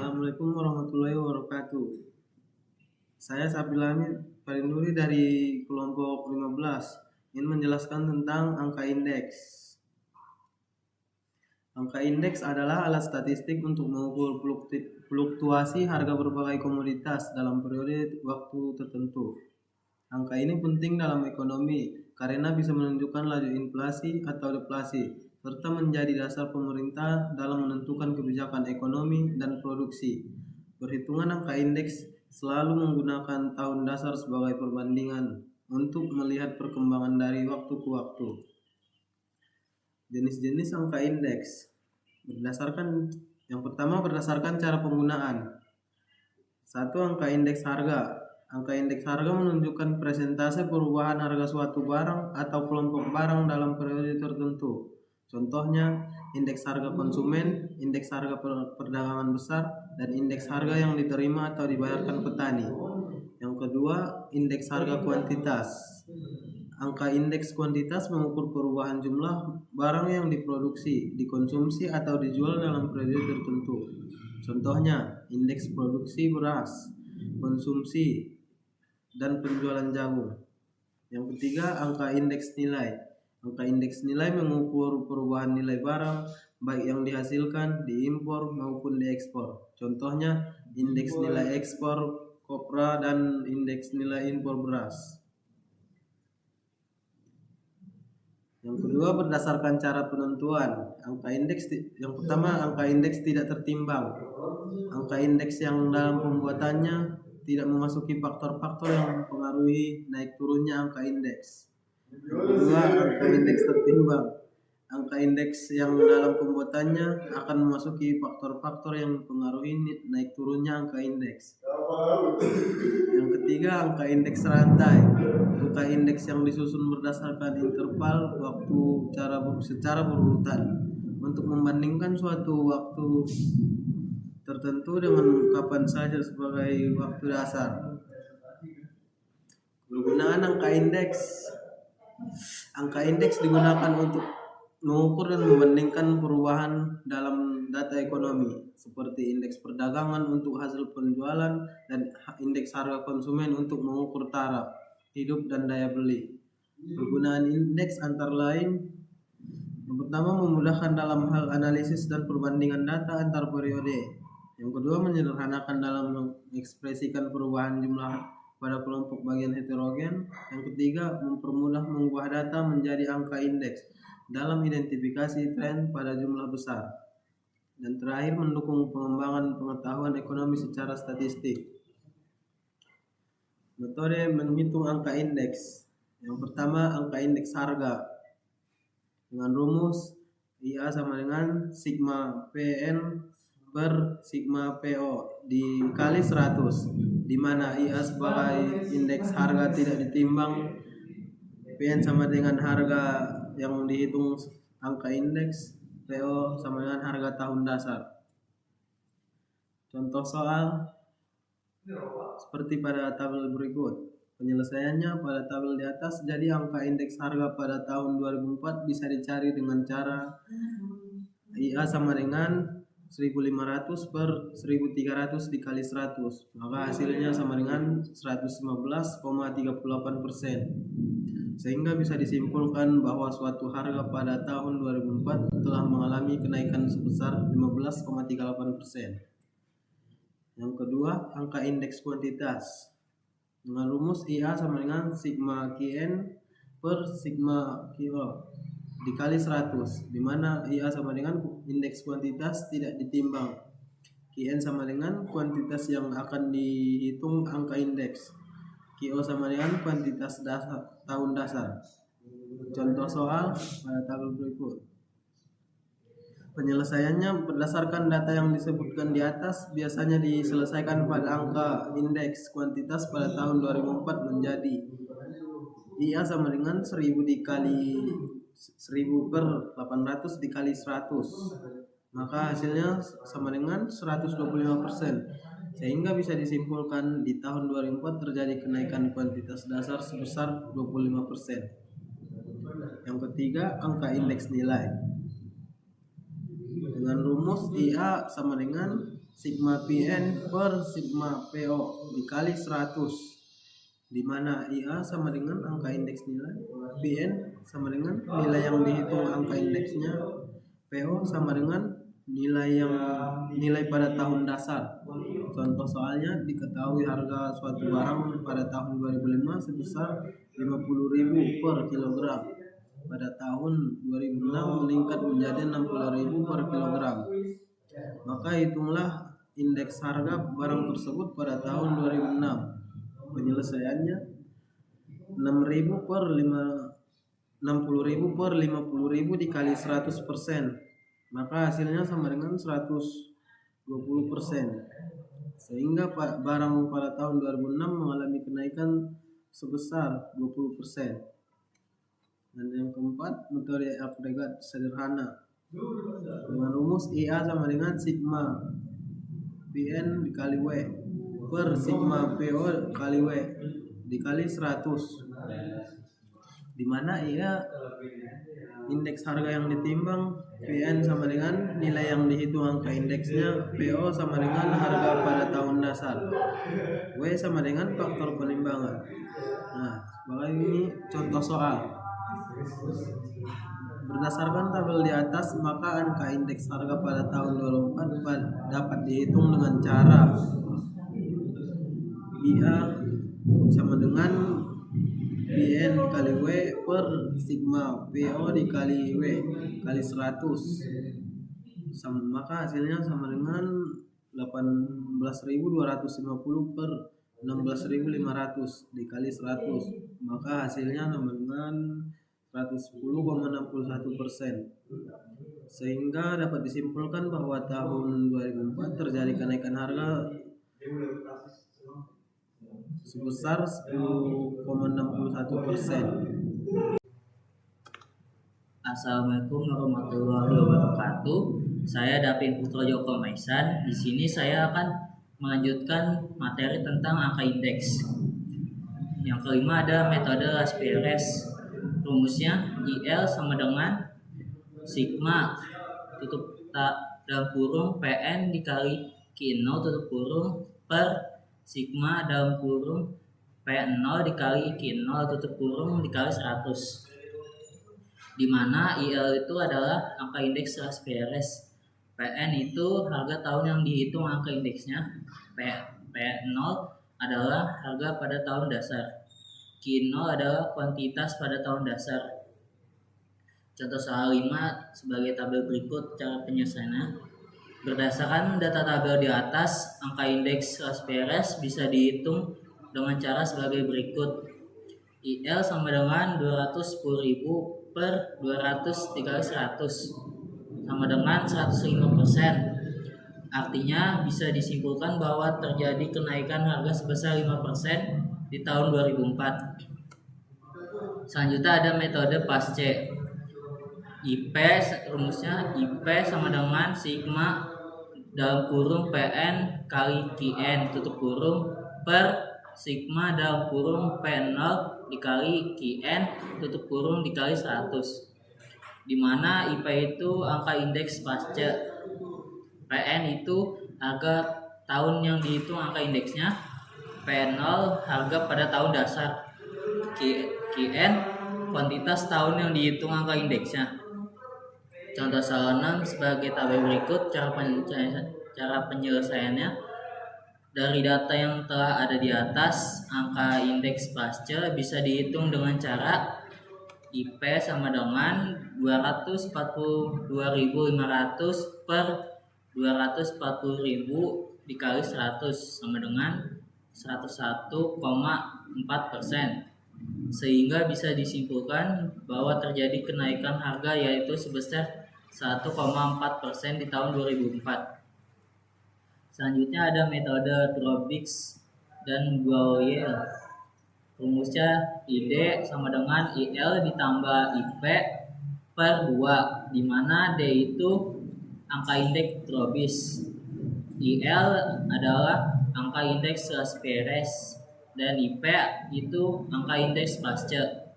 Assalamualaikum warahmatullahi wabarakatuh. Saya Sabilani Parinduri dari kelompok 15 ingin menjelaskan tentang angka indeks. Angka indeks adalah alat statistik untuk mengukur fluktuasi harga berbagai komoditas dalam periode waktu tertentu. Angka ini penting dalam ekonomi karena bisa menunjukkan laju inflasi atau deflasi, serta menjadi dasar pemerintah dalam menentukan kebijakan ekonomi dan produksi. Perhitungan angka indeks selalu menggunakan tahun dasar sebagai perbandingan untuk melihat perkembangan dari waktu ke waktu. Jenis-jenis angka indeks yang pertama berdasarkan cara penggunaan. 1. Angka indeks harga. Angka indeks harga menunjukkan persentase perubahan harga suatu barang atau kelompok barang dalam periode tertentu. Contohnya, indeks harga konsumen, indeks harga perdagangan besar, dan indeks harga yang diterima atau dibayarkan petani. Yang kedua, indeks harga kuantitas. Angka indeks kuantitas mengukur perubahan jumlah barang yang diproduksi, dikonsumsi, atau dijual dalam periode tertentu. Contohnya, indeks produksi beras, konsumsi, dan penjualan jagung. Yang ketiga, angka indeks nilai. Angka indeks nilai mengukur perubahan nilai barang, baik yang dihasilkan, diimpor, maupun diekspor. Contohnya, indeks nilai ekspor kopra dan indeks nilai impor beras. Yang kedua, berdasarkan cara penentuan. Yang pertama, angka indeks tidak tertimbang. Angka indeks yang dalam pembuatannya tidak memasuki faktor-faktor yang mempengaruhi naik turunnya angka indeks. Yang kedua, angka indeks tertimbang. Angka indeks yang dalam pembuatannya akan memasuki faktor-faktor yang mempengaruhi naik turunnya angka indeks. Yang ketiga, angka indeks rantai. Angka indeks yang disusun berdasarkan interval waktu secara berurutan untuk membandingkan suatu waktu tertentu dengan kapan saja sebagai waktu dasar. Penggunaan angka indeks. Angka indeks digunakan untuk mengukur dan membandingkan perubahan dalam data ekonomi seperti indeks perdagangan untuk hasil penjualan dan indeks harga konsumen untuk mengukur taraf hidup dan daya beli. Penggunaan indeks antara lain: yang pertama, memudahkan dalam hal analisis dan perbandingan data antar periode. Yang kedua, menyederhanakan dalam mengekspresikan perubahan jumlah pada kelompok bagian heterogen. Yang ketiga, mempermudah mengubah data menjadi angka indeks dalam identifikasi tren pada jumlah besar. Dan terakhir, mendukung pengembangan pengetahuan ekonomi secara statistik. Metode menghitung angka indeks. Yang pertama, angka indeks harga dengan rumus IA sama dengan sigma PN per sigma PO dikali 100, di mana IA sebagai indeks harga tidak ditimbang, PN sama dengan harga yang dihitung angka indeks, PO sama dengan harga tahun dasar. Contoh soal seperti pada tabel berikut. Penyelesaiannya pada tabel di atas. Jadi angka indeks harga pada tahun 2004 bisa dicari dengan cara IA sama dengan 1500 per 1300 dikali 100. Maka hasilnya sama dengan 115,38%. Sehingga bisa disimpulkan bahwa suatu harga pada tahun 2004 telah mengalami kenaikan sebesar 15,38%. Yang kedua, angka indeks kuantitas dengan rumus IA sama dengan sigma QN per sigma QO dikali 100, di mana IA sama dengan indeks kuantitas tidak ditimbang, QN sama dengan kuantitas yang akan dihitung angka indeks, QO sama dengan kuantitas tahun dasar. Contoh soal pada tabel berikut. Penyelesaiannya berdasarkan data yang disebutkan di atas biasanya diselesaikan pada angka indeks kuantitas pada tahun 2004 menjadi IA sama dengan 1000 dikali 1000 per 800 dikali 100. Maka hasilnya sama dengan 125%. Sehingga bisa disimpulkan di tahun 2004 terjadi kenaikan kuantitas dasar sebesar 25%. Yang ketiga, angka indeks nilai. Dengan rumus IA sama dengan sigma PN per sigma PO dikali 100, di mana IA sama dengan angka indeks nilai, PN sama dengan nilai yang dihitung angka indeksnya, PO sama dengan nilai pada tahun dasar. Contoh soalnya, diketahui harga suatu barang pada tahun 2005 sebesar 50.000 per kilogram. Pada tahun 2006 meningkat menjadi 60.000 per kilogram. Maka hitunglah indeks harga barang tersebut pada tahun 2006. Penyelesaiannya 60.000 per 50.000 dikali 100%, maka hasilnya sama dengan 120%. Sehingga barang pada tahun 2006 mengalami kenaikan sebesar 20%. Dan yang keempat, metode agregat sederhana dengan rumus IA sama dengan sigma PN dikali W per sigma PO kali W dikali 100, di mana IA indeks harga yang ditimbang, PN sama dengan nilai yang dihitung angka indeksnya, PO sama dengan harga pada tahun dasar, W sama dengan faktor penimbangan. Nah, sebagai ini contoh soal. Berdasarkan tabel di atas, maka angka indeks harga pada tahun 2004 dapat dihitung dengan cara IA sama dengan PN kali W per sigma PO dikali W kali 100, maka hasilnya sama dengan 18.250 per 16.500 dikali 100, maka hasilnya sama dengan 110,61%. Sehingga dapat disimpulkan bahwa tahun 2004 terjadi kenaikan harga sebesar 10,61%. Assalamualaikum warahmatullahi wabarakatuh. Saya David Putra Joko Maisan. Di sini saya akan melanjutkan materi tentang angka indeks. Yang kelima ada metode Raspberries. Rumusnya IL sama dengan sigma dalam kurung PN dikali Q0 tutup kurung per sigma dalam kurung P0 dikali Q0 tutup kurung dikali 100, di mana IL itu adalah angka indeks Raspberries, PN itu harga tahun yang dihitung angka indeksnya, P0 adalah harga pada tahun dasar, Q0 adalah kuantitas pada tahun dasar. Contoh soal 5 sebagai tabel berikut cara penyelesaiannya. Berdasarkan data tabel di atas, angka indeks Raspberries bisa dihitung dengan cara sebagai berikut. IL sama dengan 210.000 per 200 dikali 100 sama dengan 105%. Artinya bisa disimpulkan bahwa terjadi kenaikan harga sebesar 5% di tahun 2004. Selanjutnya ada metode pasce. IP rumusnya IP sama dengan sigma dalam kurung PN kali QN tutup kurung per sigma dalam kurung P0 dikali QN tutup kurung dikali 100, di mana IP itu angka indeks pasca, PN itu harga tahun yang dihitung angka indeksnya, P0 harga pada tahun dasar, QN kuantitas tahun yang dihitung angka indeksnya. Contoh soal 6 sebagai tabel berikut cara penyelesaiannya. Dari data yang telah ada di atas, angka indeks pasca bisa dihitung dengan cara IP sama dengan 242.500 per 240.000 dikali 100 sama dengan 101,4%. Sehingga bisa disimpulkan bahwa terjadi kenaikan harga yaitu sebesar 1,4% di tahun 2004. Selanjutnya ada metode Drobix dan Boyle. Rumusnya ID sama dengan IL ditambah IP per 2, di mana D itu angka indeks Drobix, IL adalah angka indeks Raspberries, dan IP itu angka indeks pasca.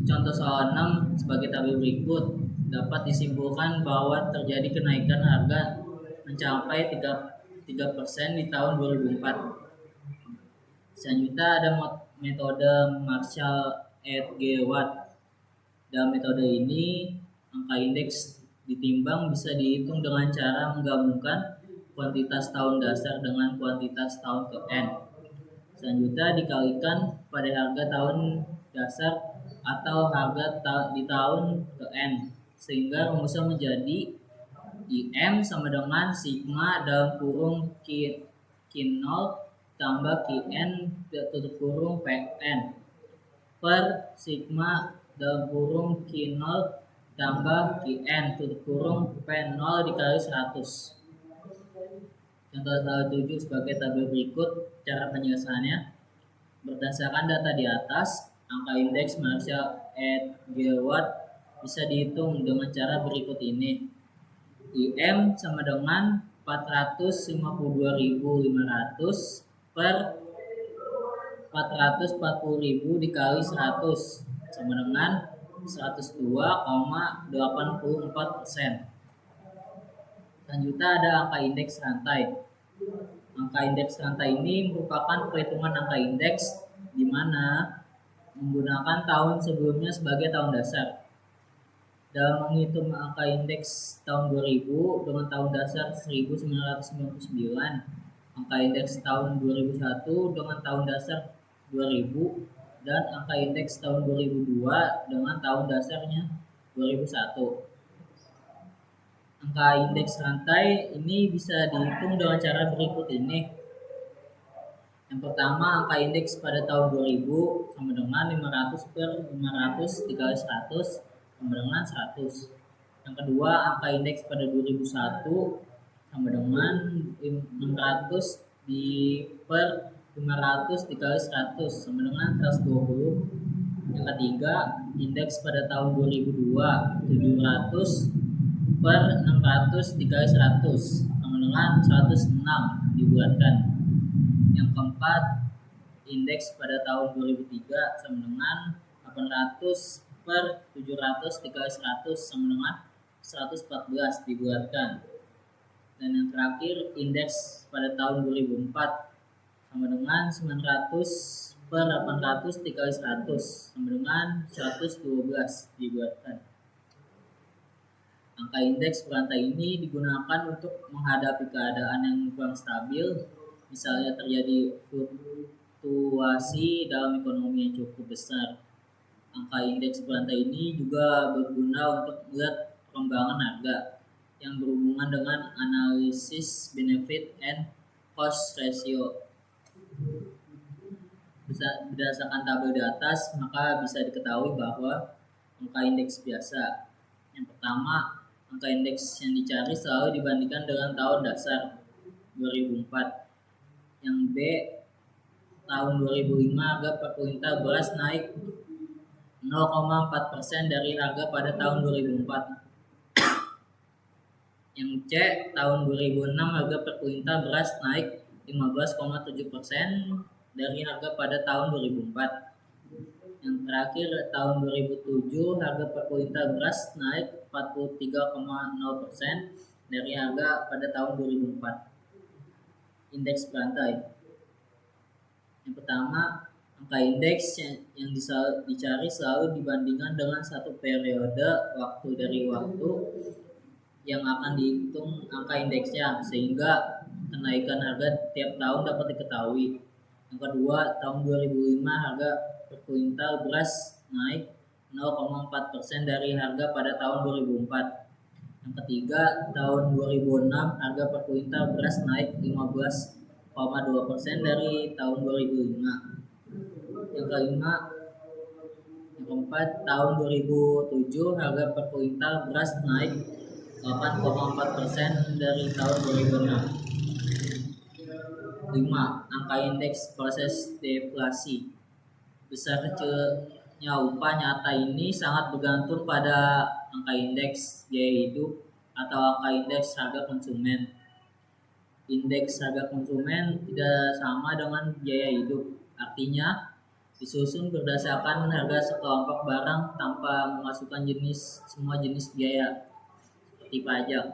Contoh soal 6 sebagai tabel berikut dapat disimpulkan bahwa terjadi kenaikan harga mencapai 3% di tahun 2004. Selanjutnya ada metode Marshall et G. Watt. Dalam metode ini, angka indeks ditimbang bisa dihitung dengan cara menggabungkan kuantitas tahun dasar dengan kuantitas tahun ke N. Selanjutnya dikalikan pada harga tahun dasar atau harga di tahun ke N, sehingga rumusnya menjadi IM sama dengan sigma dalam kurung Q0 tambah Qn tutup kurung Pn per sigma dalam kurung Q0 tambah Qn tutup kurung P0 dikali 100. Contoh soal 7 sebagai tabel berikut. Cara penyelesaiannya berdasarkan data di atas, angka indeks Marshall et G. Watt bisa dihitung dengan cara berikut ini. IM sama dengan 452.500 per 440.000 dikali 100 sama dengan 102,84%. Selanjutnya ada angka indeks rantai. Angka indeks rantai ini merupakan perhitungan angka indeks di mana menggunakan tahun sebelumnya sebagai tahun dasar. Dalam menghitung angka indeks tahun 2000 dengan tahun dasar 1999, angka indeks tahun 2001 dengan tahun dasar 2000, dan angka indeks tahun 2002 dengan tahun dasarnya 2001. Angka indeks rantai ini bisa dihitung dengan cara berikut ini. Yang pertama, angka indeks pada tahun 2000 sama dengan 500 per 500 dikali 100 sama dengan 100. Yang kedua, angka indeks pada 2001 sama dengan 600 per 500 dikali 100 sama dengan 120. Yang ketiga, indeks pada tahun 2002 700 per 600 dikali 100 sama dengan 106 dibuatkan. Yang keempat, indeks pada tahun 2003 sama dengan 800 per 700 dikali 100 sama dengan 114 dibuatkan. Dan yang terakhir, indeks pada tahun 2004 sama dengan 900 per 800 dikali 100 sama dengan 112 dibuatkan. Angka indeks berantai ini digunakan untuk menghadapi keadaan yang kurang stabil, misalnya terjadi fluktuasi dalam ekonomi yang cukup besar. Angka indeks berantai ini juga berguna untuk melihat perkembangan harga yang berhubungan dengan analisis benefit and cost ratio. Berdasarkan tabel di atas, maka bisa diketahui bahwa angka indeks biasa. Yang pertama, angka indeks yang dicari selalu dibandingkan dengan tahun dasar 2004. Yang B, tahun 2005 harga per kuintal beras naik 0,4% dari harga pada tahun 2004. Yang C, tahun 2006 harga per kuintal beras naik 15,7% dari harga pada tahun 2004. Yang terakhir, tahun 2007 harga per kuintal beras naik 43,0% dari harga pada tahun 2004. Indeks berantai. Yang pertama, angka indeks yang dicari selalu dibandingkan dengan satu periode waktu dari waktu yang akan dihitung angka indeksnya, sehingga kenaikan harga tiap tahun dapat diketahui. Yang kedua, tahun 2005 harga per kuintal beras naik 0,4% dari harga pada tahun 2004. Yang ketiga, tahun 2006 harga per kuintal beras naik 15,2% dari tahun 2005. Yang keempat, tahun 2007 harga per kuintal beras naik 8,4% dari tahun 2006. 5. Angka indeks proses deflasi. Besar kecilnya upah nyata ini sangat bergantung pada angka indeks biaya hidup atau angka indeks harga konsumen. Indeks harga konsumen tidak sama dengan biaya hidup. Artinya, disusun berdasarkan harga sekelompok barang tanpa memasukkan semua jenis biaya seperti pajak.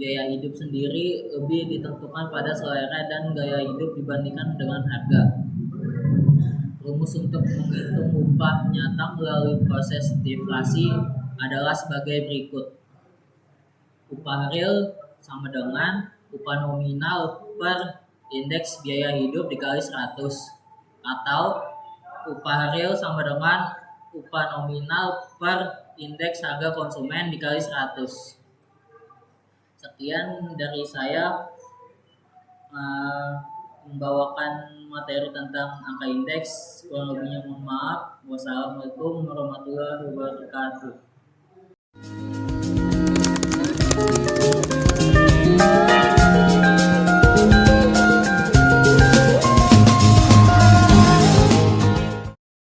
biaya hidup sendiri lebih ditentukan pada selera dan gaya hidup dibandingkan dengan harga. Rumus untuk menghitung upah nyata melalui proses deflasi adalah sebagai berikut. Upah real sama dengan upah nominal per indeks biaya hidup dikali 100, atau upah real sama dengan upah nominal per indeks harga konsumen dikali 100. Sekian dari saya, eh, membawakan materi tentang angka indeks. Kurang lebihnya mohon maaf. Wassalamualaikum warahmatullahi wabarakatuh.